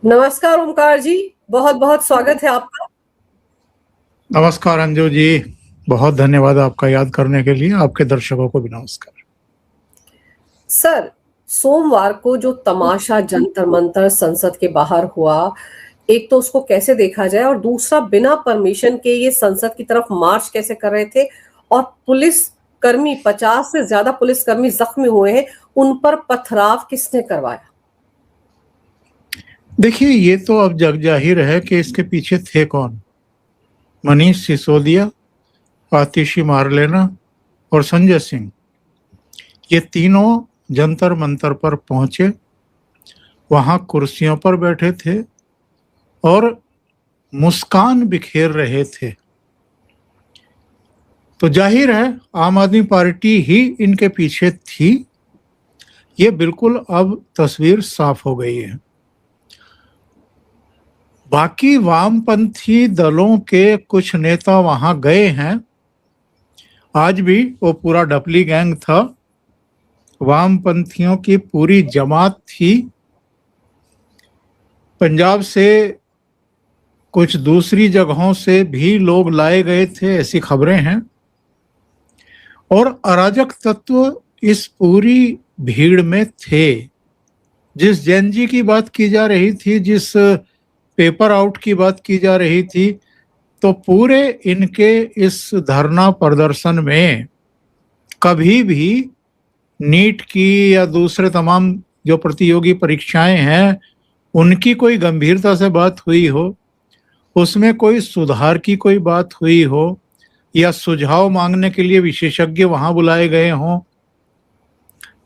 नमस्कार ओमकार जी, बहुत बहुत स्वागत है आपका। नमस्कार अंजू जी। बहुत धन्यवाद आपका याद करने के लिए। आपके दर्शकों को भी नमस्कार। सर, सोमवार को जो तमाशा जंतर मंतर संसद के बाहर हुआ, एक तो उसको कैसे देखा जाए और दूसरा बिना परमिशन के ये संसद की तरफ मार्च कैसे कर रहे थे और पुलिस कर्मी 50 से ज्यादा पुलिसकर्मी जख्मी हुए हैं, उन पर पथराव किसने करवाया? देखिए, ये तो अब जग जाहिर है कि इसके पीछे थे कौन। मनीष सिसोदिया, आतिशी मारलेना और संजय सिंह, ये तीनों जंतर मंतर पर पहुंचे, वहां कुर्सियों पर बैठे थे और मुस्कान बिखेर रहे थे। तो जाहिर है आम आदमी पार्टी ही इनके पीछे थी। ये बिल्कुल अब तस्वीर साफ हो गई है। बाकी वामपंथी दलों के कुछ नेता वहां गए हैं। आज भी वो पूरा डपली गैंग था, वामपंथियों की पूरी जमात थी। पंजाब से कुछ दूसरी जगहों से भी लोग लाए गए थे, ऐसी खबरें हैं। और अराजक तत्व इस पूरी भीड़ में थे। जिस जेनजी की बात की जा रही थी, जिस पेपर आउट की बात की जा रही थी, तो पूरे इनके इस धरना प्रदर्शन में कभी भी नीट की या दूसरे तमाम जो प्रतियोगी परीक्षाएं हैं उनकी कोई गंभीरता से बात हुई हो, उसमें कोई सुधार की कोई बात हुई हो, या सुझाव मांगने के लिए विशेषज्ञ वहां बुलाए गए हों,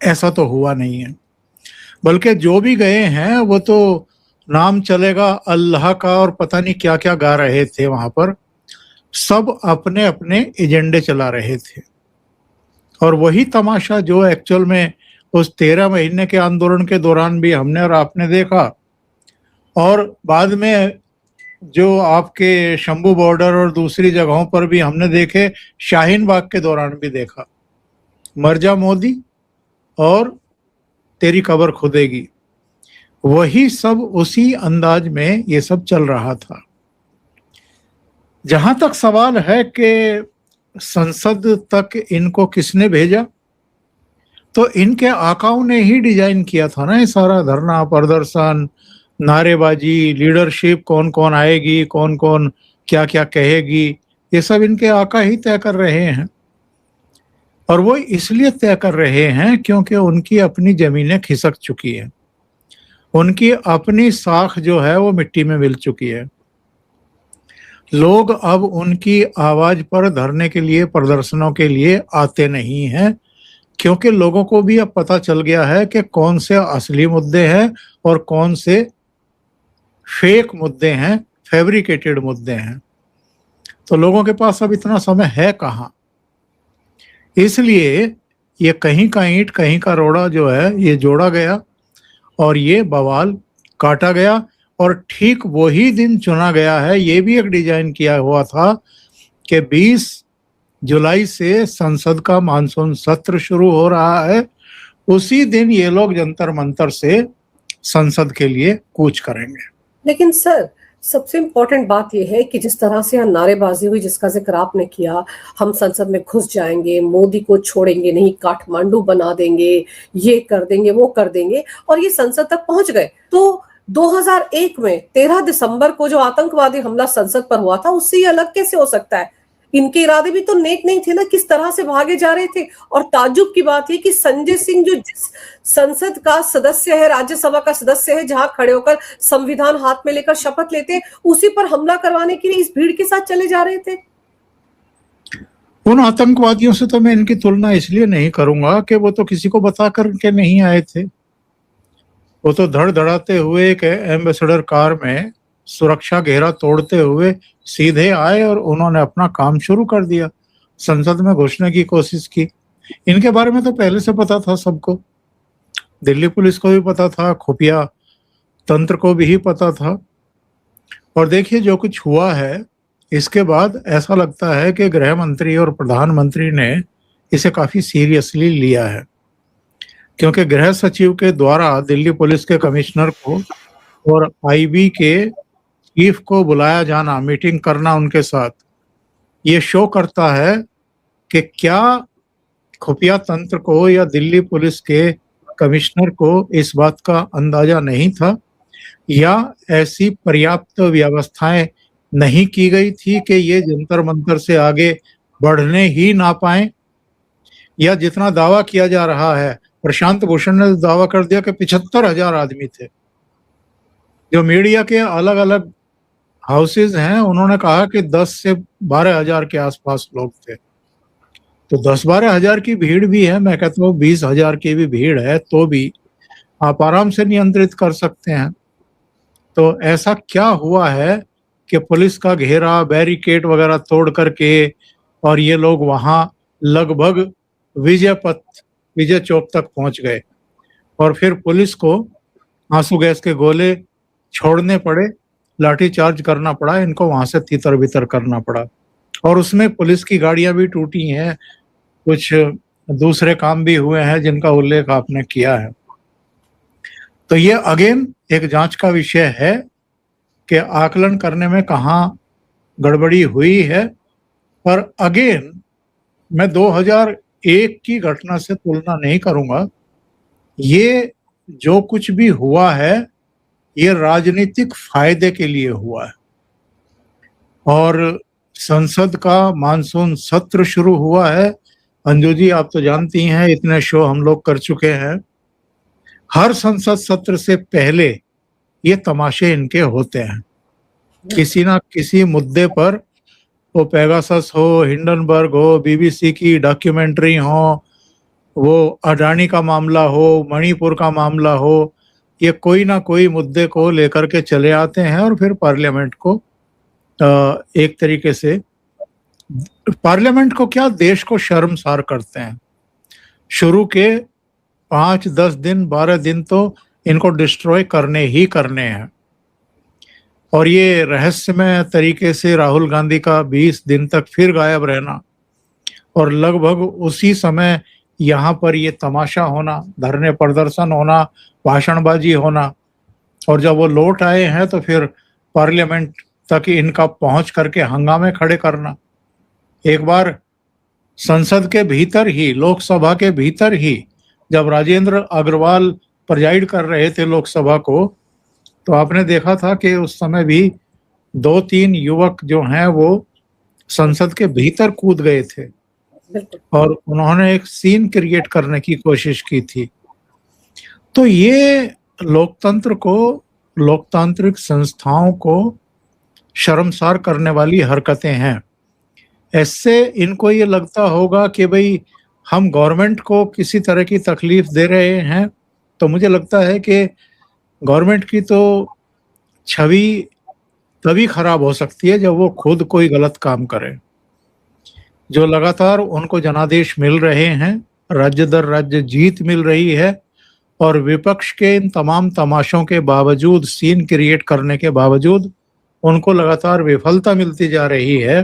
ऐसा तो हुआ नहीं है। बल्कि जो भी गए हैं वो तो नाम चलेगा अल्लाह का और पता नहीं क्या क्या गा रहे थे वहां पर। सब अपने अपने एजेंडे चला रहे थे। और वही तमाशा जो एक्चुअल में उस 13 महीने के आंदोलन के दौरान भी हमने और आपने देखा, और बाद में जो आपके शंभू बॉर्डर और दूसरी जगहों पर भी हमने देखे, शाहीन बाग के दौरान भी देखा। मर जा मोदी और तेरी कब्र खुदेगी, वही सब उसी अंदाज में ये सब चल रहा था। जहां तक सवाल है कि संसद तक इनको किसने भेजा, तो इनके आकाओं ने ही डिजाइन किया था ना ये सारा धरना प्रदर्शन, नारेबाजी, लीडरशिप, कौन कौन आएगी, कौन कौन क्या क्या कहेगी, ये सब इनके आका ही तय कर रहे हैं। और वो इसलिए तय कर रहे हैं क्योंकि उनकी अपनी जमीनें खिसक चुकी हैं, उनकी अपनी साख जो है वो मिट्टी में मिल चुकी है। लोग अब उनकी आवाज पर धरने के लिए, प्रदर्शनों के लिए आते नहीं हैं, क्योंकि लोगों को भी अब पता चल गया है कि कौन से असली मुद्दे हैं और कौन से फेक मुद्दे हैं, फैब्रिकेटेड मुद्दे हैं। तो लोगों के पास अब इतना समय है कहाँ। इसलिए ये कहीं का ईंट कहीं का रोड़ा जो है ये जोड़ा गया और ये बवाल काटा गया। और ठीक वही दिन चुना गया है, ये भी एक डिजाइन किया हुआ था कि 20 जुलाई से संसद का मानसून सत्र शुरू हो रहा है। उसी दिन ये लोग जंतर मंतर से संसद के लिए कूच करेंगे। लेकिन सर, सबसे इम्पोर्टेंट बात यह है कि जिस तरह से यहाँ नारेबाजी हुई, जिसका जिक्र आपने किया, हम संसद में घुस जाएंगे, मोदी को छोड़ेंगे नहीं, काठमांडू बना देंगे, ये कर देंगे, वो कर देंगे, और ये संसद तक पहुंच गए। तो 2001 में 13 दिसंबर को जो आतंकवादी हमला संसद पर हुआ था, उससे ये अलग कैसे हो सकता है? इनके इरादे भी तो नेक नहीं थे ना, किस तरह से भागे जा रहे थे। और ताज्जुब की बात है कि संजय सिंह जो जिस संसद का सदस्य है, राज्यसभा का सदस्य है, जहां खड़े होकर संविधान हाथ में लेकर शपथ लेते हैं, उसी पर हमला करवाने के लिए इस भीड़ के साथ चले जा रहे थे। उन आतंकवादियों से तो मैं इनकी तुलना इसलिए नहीं करूंगा कि वो तो किसी को बता करके नहीं आए थे। वो तो धड़धड़ाते हुए एक एम्बेसडर कार में सुरक्षा घेरा तोड़ते हुए सीधे आए और उन्होंने अपना काम शुरू कर दिया, संसद में घुसने की कोशिश की। इनके बारे में तो पहले से पता था सबको, दिल्ली पुलिस को भी पता था, खुफिया तंत्र को भी पता था। और देखिए जो कुछ हुआ है, इसके बाद ऐसा लगता है कि गृह मंत्री और प्रधानमंत्री ने इसे काफी सीरियसली लिया है, क्योंकि गृह सचिव के द्वारा दिल्ली पुलिस के कमिश्नर को और आईबी के चीफ को बुलाया जाना, मीटिंग करना उनके साथ, ये शो करता है कि क्या खुफिया तंत्र को या दिल्ली पुलिस के कमिश्नर को इस बात का अंदाजा नहीं था, या ऐसी पर्याप्त व्यवस्थाएं नहीं की गई थी कि ये जंतर मंतर से आगे बढ़ने ही ना पाए, या जितना दावा किया जा रहा है, प्रशांत भूषण ने दावा कर दिया कि 75,000 आदमी थे। जो मीडिया के अलग अलग हाउसेज हैं उन्होंने कहा कि 10 से 12,000 के आसपास लोग थे। तो 10-12,000 की भीड़ भी है, मैं कहता हूँ 20,000 की भी भीड़ है तो भी आप आराम से नियंत्रित कर सकते हैं। तो ऐसा क्या हुआ है कि पुलिस का घेरा, बैरिकेड वगैरह तोड़ करके और ये लोग वहां लगभग विजय चौक तक पहुंच गए, और फिर पुलिस को आंसू गैस के गोले छोड़ने पड़े, लाठीचार्ज करना पड़ा, इनको वहां से तितर बितर करना पड़ा, और उसमें पुलिस की गाड़ियां भी टूटी हैं, कुछ दूसरे काम भी हुए हैं जिनका उल्लेख आपने किया है। तो ये अगेन एक जांच का विषय है कि आकलन करने में कहाँ गड़बड़ी हुई है। पर अगेन मैं 2001 की घटना से तुलना नहीं करूंगा। ये जो कुछ भी हुआ है ये राजनीतिक फायदे के लिए हुआ है, और संसद का मानसून सत्र शुरू हुआ है। अंजू जी आप तो जानती हैं, इतने शो हम लोग कर चुके हैं। हर संसद सत्र से पहले ये तमाशे इनके होते हैं, किसी ना किसी मुद्दे पर, वो पेगासस हो, हिंडनबर्ग हो, बीबीसी की डॉक्यूमेंट्री हो, वो अडानी का मामला हो, मणिपुर का मामला हो, ये कोई ना कोई मुद्दे को लेकर के चले आते हैं और फिर पार्लियामेंट को एक तरीके से, पार्लियामेंट को क्या, देश को शर्मसार करते हैं। शुरू के 5-10 दिन 12 दिन तो इनको डिस्ट्रॉय करने ही करने हैं, और ये रहस्यमय तरीके से राहुल गांधी का 20 दिन तक फिर गायब रहना, और लगभग उसी समय यहाँ पर ये तमाशा होना, धरने प्रदर्शन होना, भाषणबाजी होना, और जब वो लौट आए हैं तो फिर पार्लियामेंट तक इनका पहुंच करके हंगामे खड़े करना। एक बार संसद के भीतर ही, लोकसभा के भीतर ही, जब राजेंद्र अग्रवाल प्रेजाइड कर रहे थे लोकसभा को, तो आपने देखा था कि उस समय भी 2-3 युवक जो हैं वो संसद के भीतर कूद गए थे और उन्होंने एक सीन क्रिएट करने की कोशिश की थी। तो ये लोकतंत्र को, लोकतांत्रिक संस्थाओं को शर्मसार करने वाली हरकतें हैं। ऐसे इनको ये लगता होगा कि भाई हम गवर्नमेंट को किसी तरह की तकलीफ दे रहे हैं, तो मुझे लगता है कि गवर्नमेंट की तो छवि तभी खराब हो सकती है जब वो खुद कोई गलत काम करे। जो लगातार उनको जनादेश मिल रहे हैं, राज्य दर राज्य जीत मिल रही है, और विपक्ष के इन तमाम तमाशों के बावजूद, सीन क्रिएट करने के बावजूद उनको लगातार विफलता मिलती जा रही है,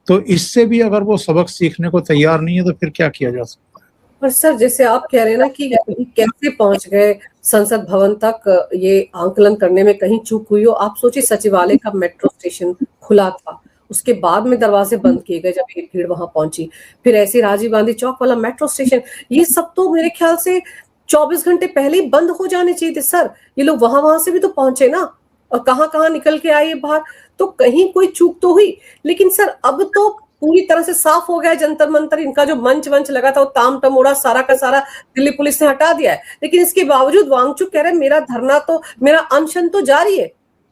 तो इससे भी अगर वो सबक सीखने को तैयार नहीं है तो फिर क्या किया जा सकता है। और सर जैसे आप कह रहे हैं ना कि कैसे पहुंच गए संसद भवन तक, ये आंकलन करने में कहीं चूक हुई हो। आप सोचिए सचिवालय का मेट्रो स्टेशन खुला था, उसके बाद में दरवाजे बंद किए गए जब ये भीड़ वहां पहुंची, फिर ऐसे राजीव गांधी चौक वाला मेट्रो स्टेशन, ये सब तो मेरे ख्याल से 24 घंटे पहले ही बंद हो जाने चाहिए थे सर। ये लोग वहां से भी तो पहुंचे ना, और कहां निकल के आए बाहर, तो कहीं कोई चूक तो हुई। लेकिन सर अब तो पूरी तरह से साफ हो गया जंतर मंतर, इनका जो मंच लगा था वो ताम तमोड़ा सारा का सारा दिल्ली पुलिस ने हटा दिया है। लेकिन इसके बावजूद वांगचुक कह रहे हैं मेरा धरना तो, मेरा अनशन तो जारी है।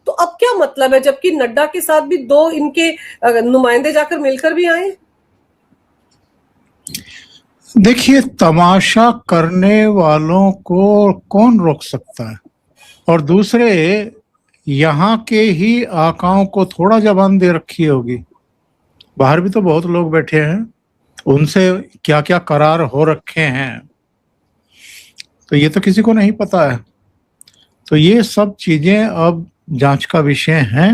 तो अब क्या मतलब है, जबकि नड्डा के साथ भी 2 इनके नुमाइंदे जाकर मिलकर भी आए। देखिए, तमाशा करने वालों को कौन रोक सकता है, और दूसरे यहाँ के ही आकाओं को थोड़ा जबान दे रखी होगी। बाहर भी तो बहुत लोग बैठे हैं, उनसे क्या क्या करार हो रखे हैं तो ये तो किसी को नहीं पता है। तो ये सब चीजें अब जांच का विषय हैं,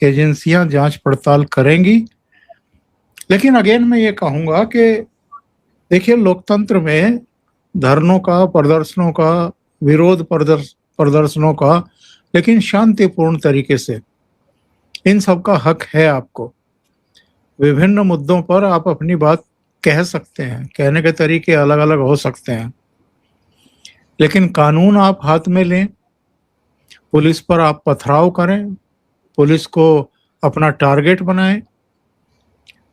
एजेंसियां जांच पड़ताल करेंगी। लेकिन अगेन मैं ये कहूंगा कि देखिए, लोकतंत्र में धरनों का, प्रदर्शनों का, विरोध प्रदर्शनों का लेकिन शांतिपूर्ण तरीके से। इन सब का हक है आपको। विभिन्न मुद्दों पर आप अपनी बात कह सकते हैं, कहने के तरीके अलग अलग हो सकते हैं, लेकिन कानून आप हाथ में लें, पुलिस पर आप पथराव करें, पुलिस को अपना टारगेट बनाएं,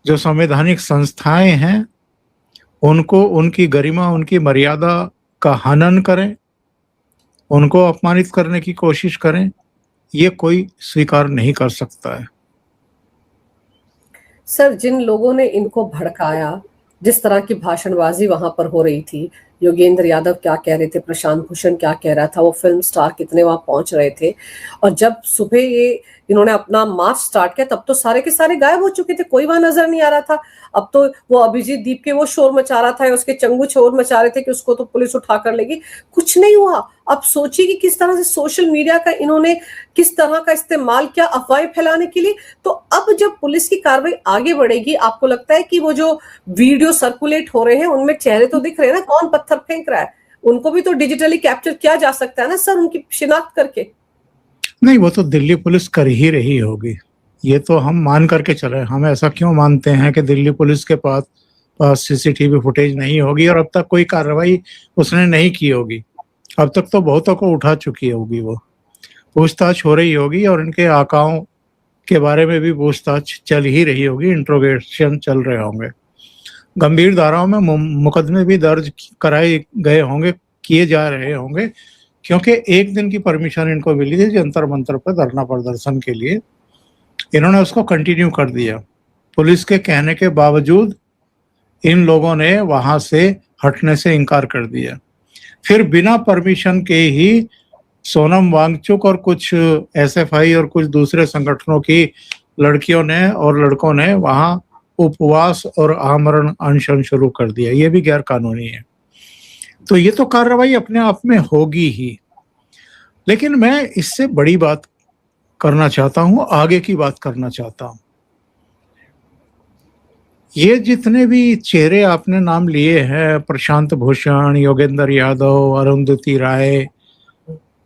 जो संवैधानिक संस्थाएं हैं उनको, उनकी गरिमा, उनकी मर्यादा का हनन करें, उनको अपमानित करने की कोशिश करें, ये कोई स्वीकार नहीं कर सकता है। सर, जिन लोगों ने इनको भड़काया, जिस तरह की भाषणबाजी वहां पर हो रही थी, योगेंद्र यादव क्या कह रहे थे, प्रशांत भूषण क्या कह रहा था, वो फिल्म स्टार कितने वहां पहुंच रहे थे, और जब सुबह ये इन्होंने अपना मार्च स्टार्ट किया तब तो सारे के सारे गायब हो चुके थे, कोई वहां नजर नहीं आ रहा था। अब तो वो अभिजीत दीप के वो शोर मचा रहा था, उसके चंगू शोर मचा रहे थे कि उसको तो पुलिस उठा कर लेगी, कुछ नहीं हुआ। अब सोचिए कि किस तरह से सोशल मीडिया का इन्होंने किस तरह का इस्तेमाल किया अफवाहें फैलाने के लिए। तो अब जब पुलिस की कार्रवाई आगे बढ़ेगी, आपको लगता है कि वो जो वीडियो सर्कुलेट हो रहे हैं उनमें चेहरे तो दिख रहे हैं ना, कौन पत्थर फेंक रहा है, उनको भी तो डिजिटली कैप्चर किया जा सकता है ना सर, उनकी शिनाख्त करके। नहीं, वो तो दिल्ली पुलिस कर ही रही होगी, ये तो हम मान करके चले। हम ऐसा क्यों मानते हैं कि दिल्ली पुलिस के पास सीसीटीवी फुटेज नहीं होगी और अब तक कोई कार्रवाई उसने नहीं की होगी। अब तक तो बहुतों को उठा चुकी होगी, वो पूछताछ हो रही होगी और इनके आकाओं के बारे में भी पूछताछ चल ही रही होगी, इंट्रोगेशन चल रहे होंगे, गंभीर धाराओं में मुकदमे भी दर्ज कराए गए होंगे, किए जा रहे होंगे, क्योंकि एक दिन की परमिशन इनको मिली थी जंतर मंतर पर धरना प्रदर्शन के लिए, इन्होंने उसको कंटिन्यू कर दिया। पुलिस के कहने के बावजूद इन लोगों ने वहां से हटने से इनकार कर दिया। फिर बिना परमिशन के ही सोनम वांगचुक और कुछ एसएफआई और कुछ दूसरे संगठनों की लड़कियों ने और लड़कों ने वहां उपवास और आमरण अनशन शुरू कर दिया। ये भी गैर कानूनी है। तो ये तो कार्रवाई अपने आप में होगी ही, लेकिन मैं इससे बड़ी बात करना चाहता हूं, आगे की बात करना चाहता हूं। ये जितने भी चेहरे आपने नाम लिए हैं, प्रशांत भूषण, योगेंद्र यादव, अरुंधति राय,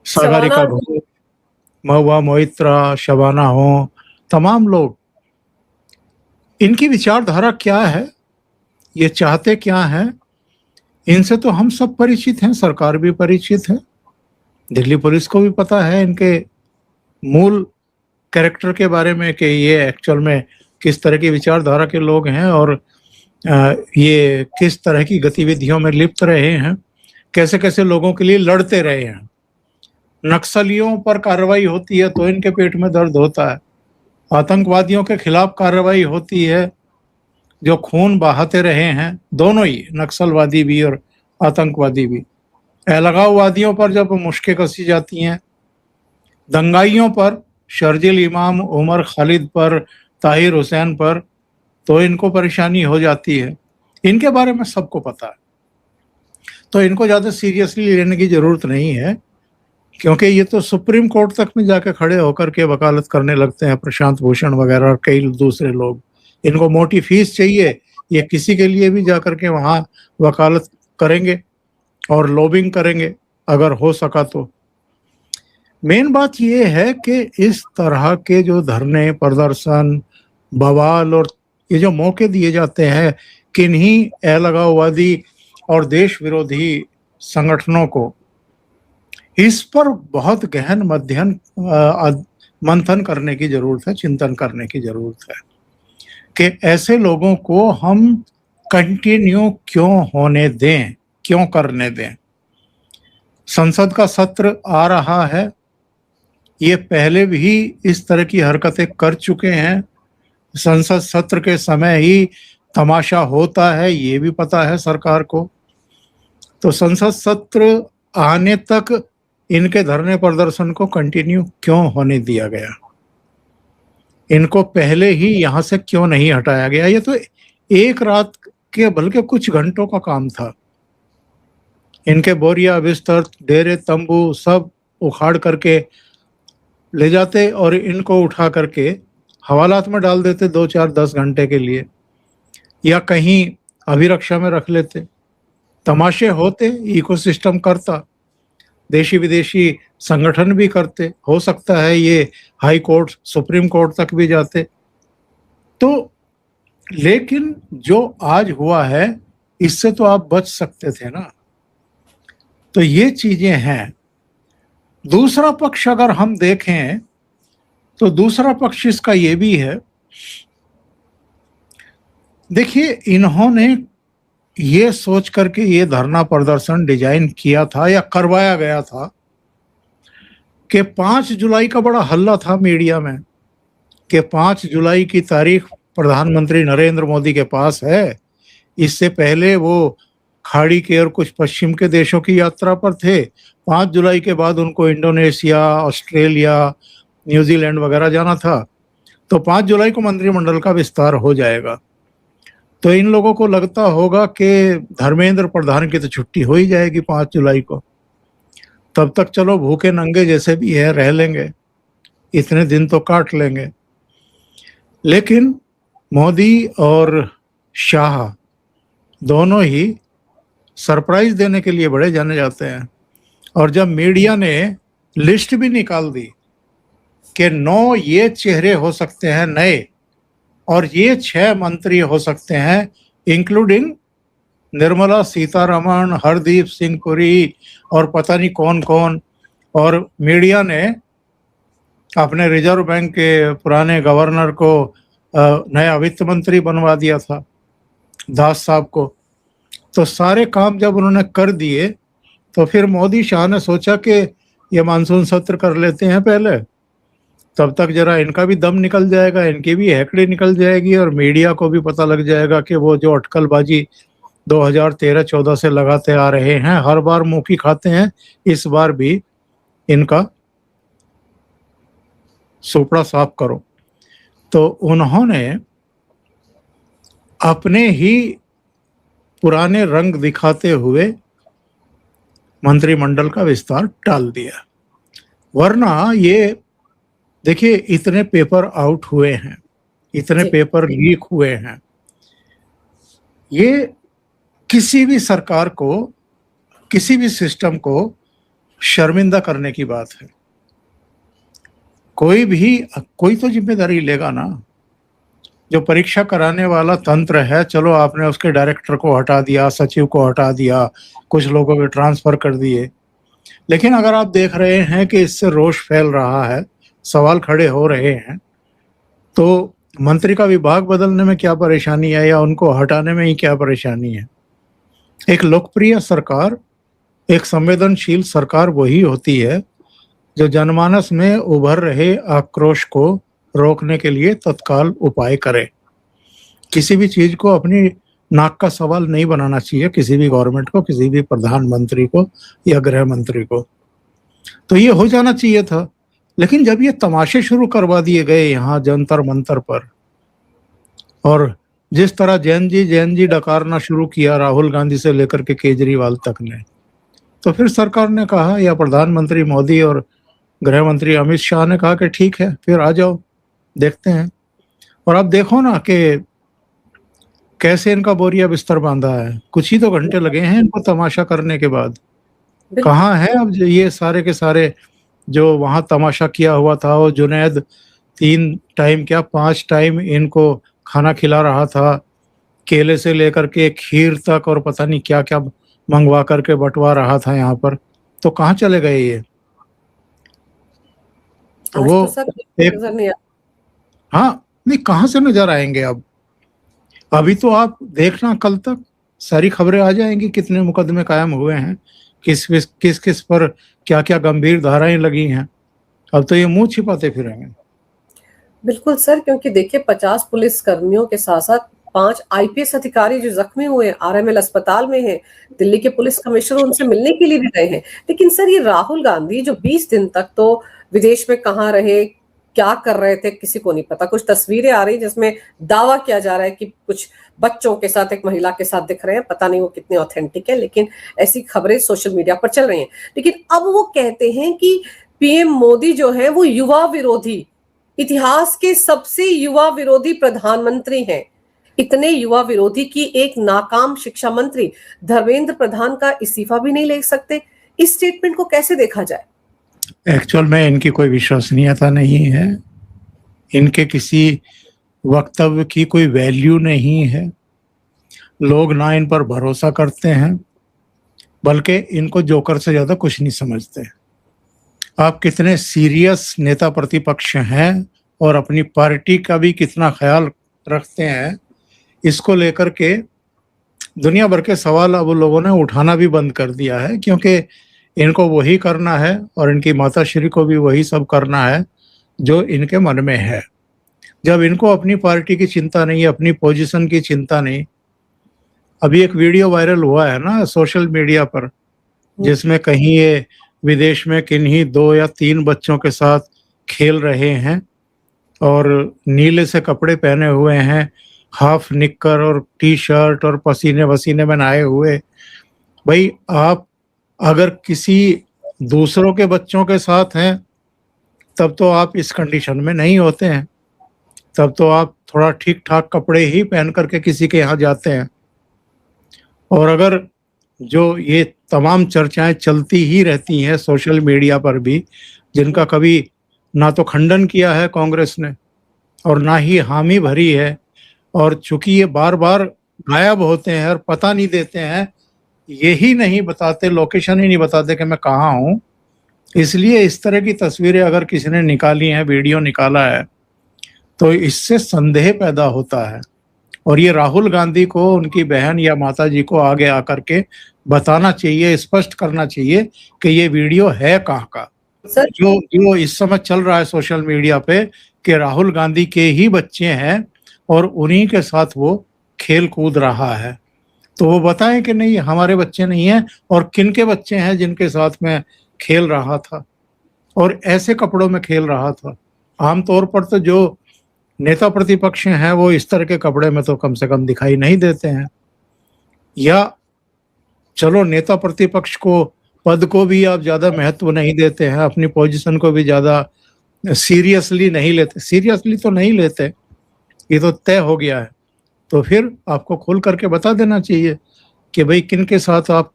सागरिका घोष, महुआ मोइत्रा, शबाना हो, तमाम लोग, इनकी विचारधारा क्या है, ये चाहते क्या हैं, इनसे तो हम सब परिचित हैं, सरकार भी परिचित है, दिल्ली पुलिस को भी पता है इनके मूल कैरेक्टर के बारे में कि ये एक्चुअल में किस तरह की विचारधारा के लोग हैं और ये किस तरह की गतिविधियों में लिप्त रहे हैं, कैसे कैसे लोगों के लिए लड़ते रहे हैं। नक्सलियों पर कार्रवाई होती है तो इनके पेट में दर्द होता है, आतंकवादियों के खिलाफ कार्रवाई होती है जो खून बहाते रहे हैं, दोनों ही, नक्सलवादी भी और आतंकवादी भी। अलगाववादियों पर जब मुश्कें कसी जाती हैं, दंगाइयों पर, शर्जिल इमाम, उमर खालिद पर, ताहिर हुसैन पर, तो इनको परेशानी हो जाती है। इनके बारे में सबको पता है, तो इनको ज़्यादा सीरियसली लेने की ज़रूरत नहीं है, क्योंकि ये तो सुप्रीम कोर्ट तक में जाके खड़े होकर के वकालत करने लगते हैं, प्रशांत भूषण वगैरह और कई दूसरे लोग। इनको मोटी फीस चाहिए, ये किसी के लिए भी जाकर के वहाँ वकालत करेंगे और लॉबिंग करेंगे अगर हो सका तो। मेन बात ये है कि इस तरह के जो धरने, प्रदर्शन, बवाल और ये जो मौके दिए जाते हैं किन्हीं अलगाववादी और देश विरोधी संगठनों को, इस पर बहुत गहन मंथन करने की जरूरत है, चिंतन करने की जरूरत है कि ऐसे लोगों को हम कंटिन्यू क्यों होने दें, क्यों करने दें। संसद का सत्र आ रहा है, ये पहले भी इस तरह की हरकतें कर चुके हैं, संसद सत्र के समय ही तमाशा होता है, ये भी पता है सरकार को। तो संसद सत्र आने तक इनके धरने प्रदर्शन को कंटिन्यू क्यों होने दिया गया, इनको पहले ही यहाँ से क्यों नहीं हटाया गया। ये तो एक रात के बल्कि कुछ घंटों का काम था। इनके बोरिया, बिस्तर, डेरे, तंबू सब उखाड़ करके ले जाते और इनको उठा करके हवालात में डाल देते 2, 4, 10 घंटे के लिए, या कहीं अभिरक्षा में रख लेते। तमाशे होते, इकोसिस्टम करता, देशी विदेशी संगठन भी करते, हो सकता है ये हाई कोर्ट सुप्रीम कोर्ट तक भी जाते। तो लेकिन जो आज हुआ है इससे तो आप बच सकते थे ना। तो ये चीजें हैं। दूसरा पक्ष अगर हम देखें तो दूसरा पक्ष इसका ये भी है, देखिए इन्होंने ये सोच करके ये धरना प्रदर्शन डिजाइन किया था या करवाया गया था कि 5 जुलाई का बड़ा हल्ला था मीडिया में कि 5 जुलाई की तारीख प्रधानमंत्री नरेंद्र मोदी के पास है। इससे पहले वो खाड़ी के और कुछ पश्चिम के देशों की यात्रा पर थे। 5 जुलाई के बाद उनको इंडोनेशिया, ऑस्ट्रेलिया, न्यूजीलैंड वगैरह जाना था। तो 5 जुलाई को मंत्रिमंडल का विस्तार हो जाएगा। तो इन लोगों को लगता होगा कि धर्मेंद्र प्रधान की तो छुट्टी हो ही जाएगी 5 जुलाई को, तब तक चलो भूखे नंगे जैसे भी है रह लेंगे, इतने दिन तो काट लेंगे। लेकिन मोदी और शाह दोनों ही सरप्राइज देने के लिए बड़े जाने जाते हैं। और जब मीडिया ने लिस्ट भी निकाल दी कि 9 ये चेहरे हो सकते हैं नए और ये 6 मंत्री हो सकते हैं, इंक्लूडिंग निर्मला सीतारमण, हरदीप सिंह पुरी और पता नहीं कौन कौन। और मीडिया ने अपने रिजर्व बैंक के पुराने गवर्नर को नया वित्त मंत्री बनवा दिया था, दास साहब को। तो सारे काम जब उन्होंने कर दिए तो फिर मोदी शाह ने सोचा कि ये मानसून सत्र कर लेते हैं पहले, तब तक जरा इनका भी दम निकल जाएगा, इनकी भी हैकड़ी निकल जाएगी और मीडिया को भी पता लग जाएगा कि वो जो अटकलबाजी 2013-14 से लगाते आ रहे हैं, हर बार मुंह की खाते हैं, इस बार भी इनका सुपड़ा साफ करो। तो उन्होंने अपने ही पुराने रंग दिखाते हुए मंत्रिमंडल का विस्तार टाल दिया। वरना ये देखिए इतने पेपर आउट हुए हैं, इतने पेपर लीक हुए हैं, ये किसी भी सरकार को, किसी भी सिस्टम को शर्मिंदा करने की बात है। कोई तो जिम्मेदारी लेगा ना। जो परीक्षा कराने वाला तंत्र है, चलो आपने उसके डायरेक्टर को हटा दिया, सचिव को हटा दिया, कुछ लोगों के ट्रांसफर कर दिए, लेकिन अगर आप देख रहे हैं कि इससे रोष फैल रहा है, सवाल खड़े हो रहे हैं, तो मंत्री का विभाग बदलने में क्या परेशानी है या उनको हटाने में ही क्या परेशानी है। एक लोकप्रिय सरकार, एक संवेदनशील सरकार वही होती है जो जनमानस में उभर रहे आक्रोश को रोकने के लिए तत्काल उपाय करे। किसी भी चीज को अपनी नाक का सवाल नहीं बनाना चाहिए, किसी भी गवर्नमेंट को, किसी भी प्रधानमंत्री को या गृह मंत्री को। तो ये हो जाना चाहिए था। लेकिन जब ये तमाशे शुरू करवा दिए गए यहाँ जंतर मंतर पर, और जिस तरह जैन जी डकारना शुरू किया राहुल गांधी से लेकर के केजरीवाल तक ने, तो फिर सरकार ने कहा, या प्रधानमंत्री मोदी और गृह मंत्री अमित शाह ने कहा कि ठीक है, फिर आ जाओ, देखते हैं। और अब देखो ना कि कैसे इनका बोरिया बिस्तर बांधा है। कुछ ही तो घंटे लगे हैं इनको तमाशा करने के बाद। कहाँ है अब ये सारे के सारे जो वहां तमाशा किया हुआ था। वो जुनैद 3 टाइम क्या 5 टाइम इनको खाना खिला रहा था, केले से लेकर के खीर तक, और पता नहीं क्या क्या मंगवा करके बंटवा रहा था यहाँ पर। तो कहाँ चले गए ये? तो वो एक, हाँ नहीं, कहाँ से नजर आएंगे अब? अभी तो आप देखना, कल तक सारी खबरें आ जाएंगी, कितने मुकदमे कायम हुए हैं, किस पर क्या क्या गंभीर धाराएं लगी हैं। अब तो ये मुंह छिपाते फिरेंगे। बिल्कुल सर, क्योंकि देखिए 50 पुलिस कर्मियों के साथ साथ 5 आईपीएस अधिकारी जो जख्मी हुए, आरएमएल अस्पताल में हैं, दिल्ली के पुलिस कमिश्नर उनसे मिलने के लिए भी गए हैं। लेकिन सर ये राहुल गांधी जो 20 दिन तक तो विदेश में कहाँ रहे, क्या कर रहे थे, किसी को नहीं पता। कुछ तस्वीरें आ रही जिसमें दावा किया जा रहा है कि कुछ बच्चों के साथ, एक महिला के साथ दिख रहे हैं, पता नहीं वो कितने ऑथेंटिक है, लेकिन ऐसी खबरें सोशल मीडिया पर चल रही हैं। लेकिन अब वो कहते हैं कि पीएम मोदी जो है वो युवा विरोधी, इतिहास के सबसे युवा विरोधी प्रधानमंत्री हैं। इतने युवा विरोधी की एक नाकाम शिक्षा मंत्री धर्मेंद्र प्रधान का इस्तीफा भी नहीं ले सकते। इस स्टेटमेंट को कैसे देखा जाए? एक्चुअल में इनकी कोई विश्वसनीयता नहीं है, इनके किसी वक्तव्य की कोई वैल्यू नहीं है, लोग ना इन पर भरोसा करते हैं, बल्कि इनको जोकर से ज्यादा कुछ नहीं समझते। आप कितने सीरियस नेता प्रतिपक्ष हैं और अपनी पार्टी का भी कितना ख्याल रखते हैं, इसको लेकर के दुनिया भर के सवाल अब लोगों ने उठाना भी बंद कर दिया है, क्योंकि इनको वही करना है और इनकी माताश्री को भी वही सब करना है जो इनके मन में है। जब इनको अपनी पार्टी की चिंता नहीं है, अपनी पोजीशन की चिंता नहीं। अभी एक वीडियो वायरल हुआ है ना सोशल मीडिया पर, जिसमें कहीं ये विदेश में किन्हीं 2 या 3 बच्चों के साथ खेल रहे हैं और नीले से कपड़े पहने हुए हैं, हाफ निक्कर और टी शर्ट और पसीने वसीने में नहाए हुए। भाई, आप अगर किसी दूसरों के बच्चों के साथ हैं तब तो आप इस कंडीशन में नहीं होते हैं, तब तो आप थोड़ा ठीक ठाक कपड़े ही पहन करके किसी के यहाँ जाते हैं। और अगर जो ये तमाम चर्चाएं चलती ही रहती हैं सोशल मीडिया पर भी, जिनका कभी ना तो खंडन किया है कांग्रेस ने और ना ही हामी भरी है, और चूंकि ये बार बार गायब होते हैं और पता नहीं देते हैं, यही नहीं बताते, लोकेशन ही नहीं बताते कि मैं कहाँ हूँ, इसलिए इस तरह की तस्वीरें अगर किसी ने निकाली हैं, वीडियो निकाला है, तो इससे संदेह पैदा होता है। और ये राहुल गांधी को, उनकी बहन या माता जी को आगे आकर के बताना चाहिए, स्पष्ट करना चाहिए कि ये वीडियो है कहाँ का। सर, जो इस समय चल रहा है सोशल मीडिया पे कि राहुल गांधी के ही बच्चे हैं और उन्हीं के साथ वो खेल कूद रहा है, तो वो बताएं कि नहीं हमारे बच्चे नहीं हैं, और किन के बच्चे हैं जिनके साथ में खेल रहा था और ऐसे कपड़ों में खेल रहा था। आमतौर पर तो जो नेता प्रतिपक्ष हैं वो इस तरह के कपड़े में तो कम से कम दिखाई नहीं देते हैं। या चलो, नेता प्रतिपक्ष को, पद को भी आप ज्यादा महत्व नहीं देते हैं, अपनी पोजीशन को भी ज्यादा सीरियसली नहीं लेते। सीरियसली तो नहीं लेते, ये तो तय हो गया है। तो फिर आपको खोल करके बता देना चाहिए कि भाई किनके साथ आप,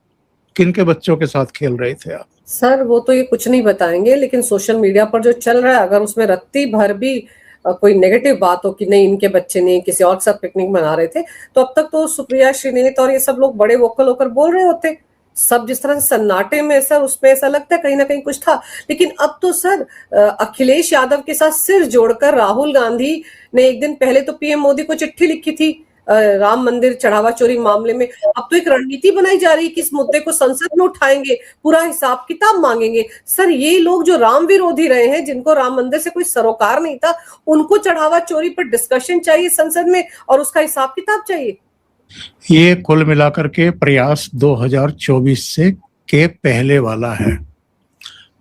किनके बच्चों के साथ खेल रहे थे आप। सर वो तो ये कुछ नहीं बताएंगे, लेकिन सोशल मीडिया पर जो चल रहा है, अगर उसमें रत्ती भर भी कोई नेगेटिव बात हो कि नहीं इनके बच्चे नहीं किसी और के साथ पिकनिक मना रहे थे, तो अब तक तो सुप्रिया श्रीनेत और ये सब लोग बड़े वोकल होकर बोल रहे होते। सब जिस तरह से सन्नाटे में सर, उसमें ऐसा लगता है कहीं ना कहीं कुछ था। लेकिन अब तो सर अखिलेश यादव के साथ सिर जोड़कर राहुल गांधी ने एक दिन पहले तो पीएम मोदी को चिट्ठी लिखी थी राम मंदिर चढ़ावा चोरी मामले में। अब तो एक रणनीति बनाई जा रही है कि इस मुद्दे को संसद में उठाएंगे, पूरा हिसाब किताब मांगेंगे। सर ये लोग जो राम विरोधी रहे हैं, जिनको राम मंदिर से कोई सरोकार नहीं था, उनको चढ़ावा चोरी पर डिस्कशन चाहिए संसद में और उसका हिसाब किताब चाहिए। ये कुल मिलाकर के प्रयास 2024 से के पहले वाला है,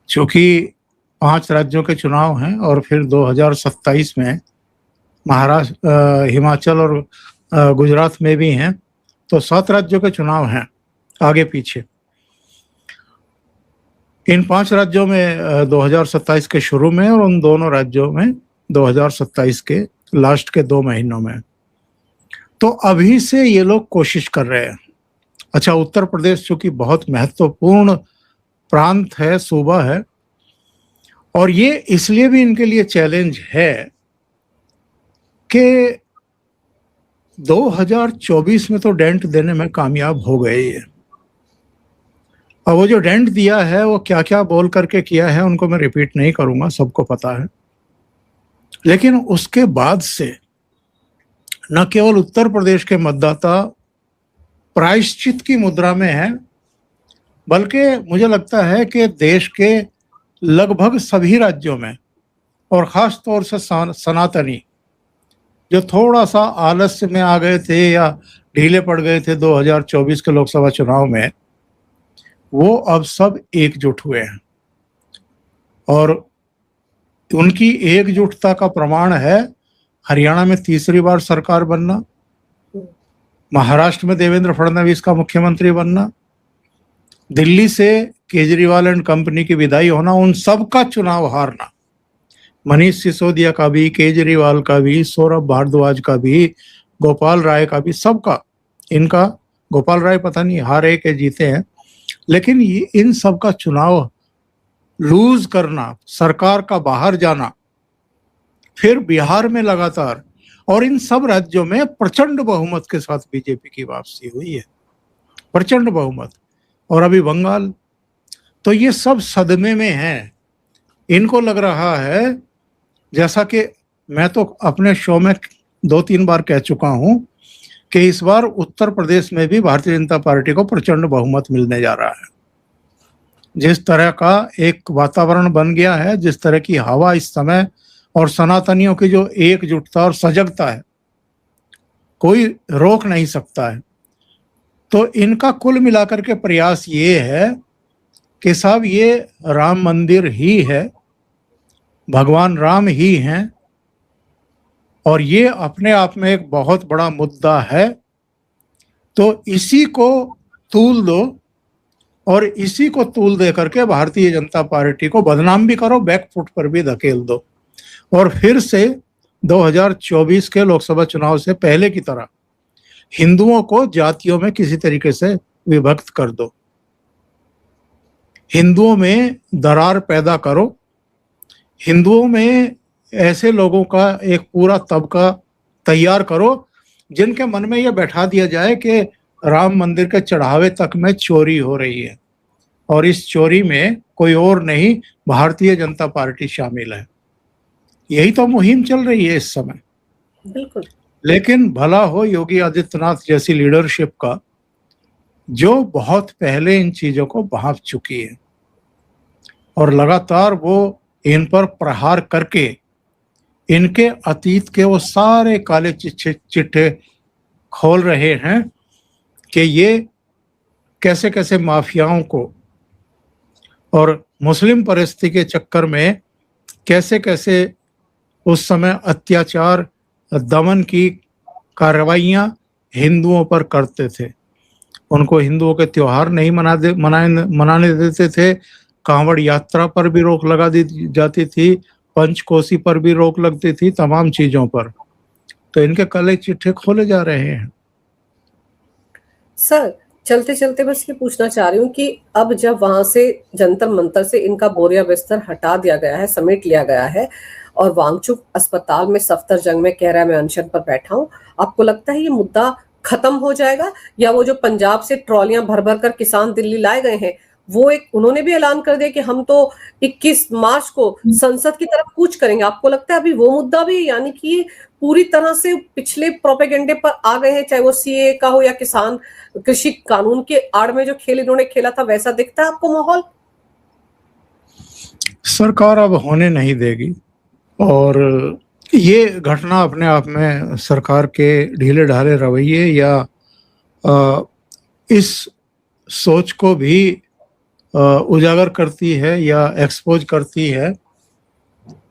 क्योंकि 5 राज्यों के चुनाव हैं और फिर 2027 में महाराष्ट्र, हिमाचल और गुजरात में भी हैं, तो 7 राज्यों के चुनाव हैं आगे पीछे। इन 5 राज्यों में 2027 के शुरू में और उन दोनों राज्यों में 2027 के लास्ट के 2 महीनों में। तो अभी से ये लोग कोशिश कर रहे हैं। अच्छा, उत्तर प्रदेश चूंकि बहुत महत्वपूर्ण प्रांत है, सूबा है, और ये इसलिए भी इनके लिए चैलेंज है कि 2024 में तो डेंट देने में कामयाब हो गए ये। अब वो जो डेंट दिया है वो क्या क्या बोल करके किया है उनको मैं रिपीट नहीं करूंगा, सबको पता है। लेकिन उसके बाद से न केवल उत्तर प्रदेश के मतदाता प्रायश्चित की मुद्रा में है, बल्कि मुझे लगता है कि देश के लगभग सभी राज्यों में, और खास तौर से सनातनी जो थोड़ा सा आलस्य में आ गए थे या ढीले पड़ गए थे 2024 के लोकसभा चुनाव में, वो अब सब एकजुट हुए हैं। और उनकी एकजुटता का प्रमाण है हरियाणा में तीसरी बार सरकार बनना, महाराष्ट्र में देवेंद्र फडणवीस का मुख्यमंत्री बनना, दिल्ली से केजरीवाल एंड कंपनी की विदाई होना, उन सब का चुनाव हारना, मनीष सिसोदिया का भी, केजरीवाल का भी, सौरभ भारद्वाज का भी, गोपाल राय का भी, सबका। इनका गोपाल राय पता नहीं हारे के जीते हैं, लेकिन इन सब का चुनाव लूज करना, सरकार का बाहर जाना, फिर बिहार में लगातार, और इन सब राज्यों में प्रचंड बहुमत के साथ बीजेपी की वापसी हुई है, प्रचंड बहुमत। और अभी बंगाल, तो ये सब सदमे में हैं। इनको लग रहा है, जैसा कि मैं तो अपने शो में 2-3 बार कह चुका हूं, कि इस बार उत्तर प्रदेश में भी भारतीय जनता पार्टी को प्रचंड बहुमत मिलने जा रहा है। जिस तरह का एक वातावरण बन गया है, जिस तरह की हवा इस समय, और सनातनियों की जो एकजुटता और सजगता है, कोई रोक नहीं सकता है। तो इनका कुल मिलाकर के प्रयास ये है कि साहब ये राम मंदिर ही है, भगवान राम ही हैं, और ये अपने आप में एक बहुत बड़ा मुद्दा है। तो इसी को तूल दो, और इसी को तूल दे करके भारतीय जनता पार्टी को बदनाम भी करो, बैकफुट पर भी धकेल दो, और फिर से 2024 के लोकसभा चुनाव से पहले की तरह हिंदुओं को जातियों में किसी तरीके से विभक्त कर दो, हिंदुओं में दरार पैदा करो, हिंदुओं में ऐसे लोगों का एक पूरा तबका तैयार करो जिनके मन में यह बैठा दिया जाए कि राम मंदिर के चढ़ावे तक में चोरी हो रही है, और इस चोरी में कोई और नहीं, भारतीय जनता पार्टी शामिल है। यही तो मुहिम चल रही है इस समय। बिल्कुल। लेकिन भला हो योगी आदित्यनाथ जैसी लीडरशिप का, जो बहुत पहले इन चीजों को भांप चुकी है, और लगातार वो इन पर प्रहार करके इनके अतीत के वो सारे काले चिट्ठे खोल रहे हैं कि ये कैसे कैसे माफियाओं को और मुस्लिम परिस्थिति के चक्कर में कैसे कैसे उस समय अत्याचार, दमन की कार्रवाइयां हिंदुओं पर करते थे। उनको हिंदुओं के त्योहार नहीं मनाने देते थे, कांवड़ यात्रा पर भी रोक लगा दी जाती थी, पंचकोसी पर भी रोक लगती थी, तमाम चीजों पर। तो इनके काले चिट्ठे खोले जा रहे हैं। सर, चलते चलते बस ये पूछना चाह रही हूँ कि अब जब वहां से जंतर मंतर से इनका बोरिया बिस्तर हटा दिया गया है, समेट लिया गया है, और वांगचुक अस्पताल में सफदरजंग में कह रहा है मैं अनशन पर बैठा हूँ, आपको लगता है ये मुद्दा खत्म हो जाएगा, या वो जो पंजाब से ट्रॉलियां भर भर कर किसान दिल्ली लाए गए हैं, वो एक उन्होंने भी ऐलान कर दिया कि हम तो 21 मार्च को संसद की तरफ कूच करेंगे, आपको लगता है अभी वो मुद्दा भी, यानी कि ये पूरी तरह से पिछले प्रोपेगेंडे पर आ गए हैं, चाहे वो सीए का हो या किसान कृषि कानून के आड़ में जो खेल इन्होंने खेला था, वैसा दिखता है आपको माहौल? सरकार अब होने नहीं देगी, और ये घटना अपने आप में सरकार के ढीले ढाले रवैये या इस सोच को भी उजागर करती है या एक्सपोज करती है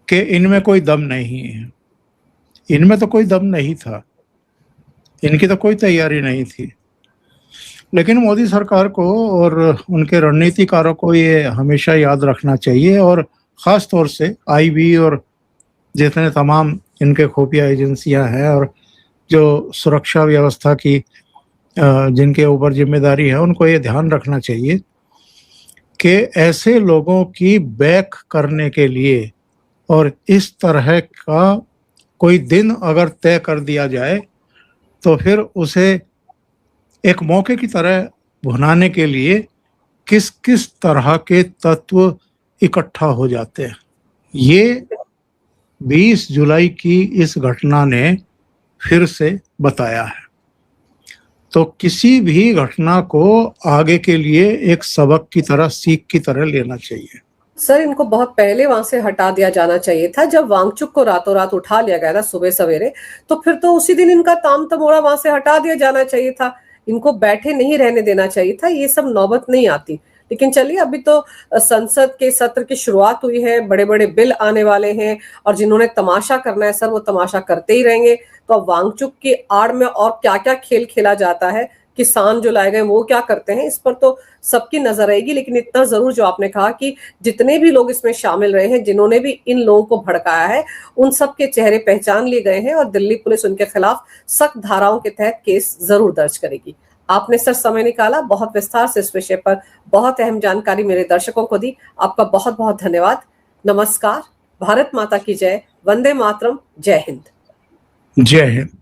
कि इनमें कोई दम नहीं है। इनमें तो कोई दम नहीं था, इनकी तो कोई तैयारी नहीं थी। लेकिन मोदी सरकार को और उनके रणनीतिकारों को ये हमेशा याद रखना चाहिए, और ख़ास तौर से आईबी और जितने तमाम इनके खुफिया एजेंसियां हैं और जो सुरक्षा व्यवस्था की जिनके ऊपर जिम्मेदारी है, उनको ये ध्यान रखना चाहिए कि ऐसे लोगों की बैक करने के लिए और इस तरह का कोई दिन अगर तय कर दिया जाए तो फिर उसे एक मौके की तरह भुनाने के लिए किस किस तरह के तत्व इकट्ठा हो जाते हैं। ये 20 जुलाई की इस घटना ने फिर से बताया है। तो किसी भी घटना को आगे के लिए एक सबक की तरह, सीख की तरह लेना चाहिए। सर, इनको बहुत पहले वहां से हटा दिया जाना चाहिए था। जब वांगचुक को रातों रात उठा लिया गया था सुबह सवेरे, तो फिर तो उसी दिन इनका ताम तमोड़ा वहां से हटा दिया जाना चाहिए था। इनको बैठे नहीं रहने देना चाहिए था, ये सब नौबत नहीं आती। लेकिन चलिए, अभी तो संसद के सत्र की शुरुआत हुई है, बड़े बड़े बिल आने वाले हैं, और जिन्होंने तमाशा करना है सर, वो तमाशा करते ही रहेंगे। तो अब वांगचुक की आड़ में और क्या क्या खेल खेला जाता है, किसान जो लाए गए वो क्या करते हैं, इस पर तो सबकी नजर रहेगी। लेकिन इतना जरूर जो आपने कहा कि जितने भी लोग इसमें शामिल रहे हैं, जिन्होंने भी इन लोगों को भड़काया है, उन सब के चेहरे पहचान लिए गए हैं, और दिल्ली पुलिस उनके खिलाफ सख्त धाराओं के तहत केस जरूर दर्ज करेगी। आपने सर समय निकाला, बहुत विस्तार से इस विषय पर बहुत अहम जानकारी मेरे दर्शकों को दी। आपका बहुत बहुत धन्यवाद। नमस्कार। भारत माता की जय। वंदे मातरम। जय हिंद। जय हिंद।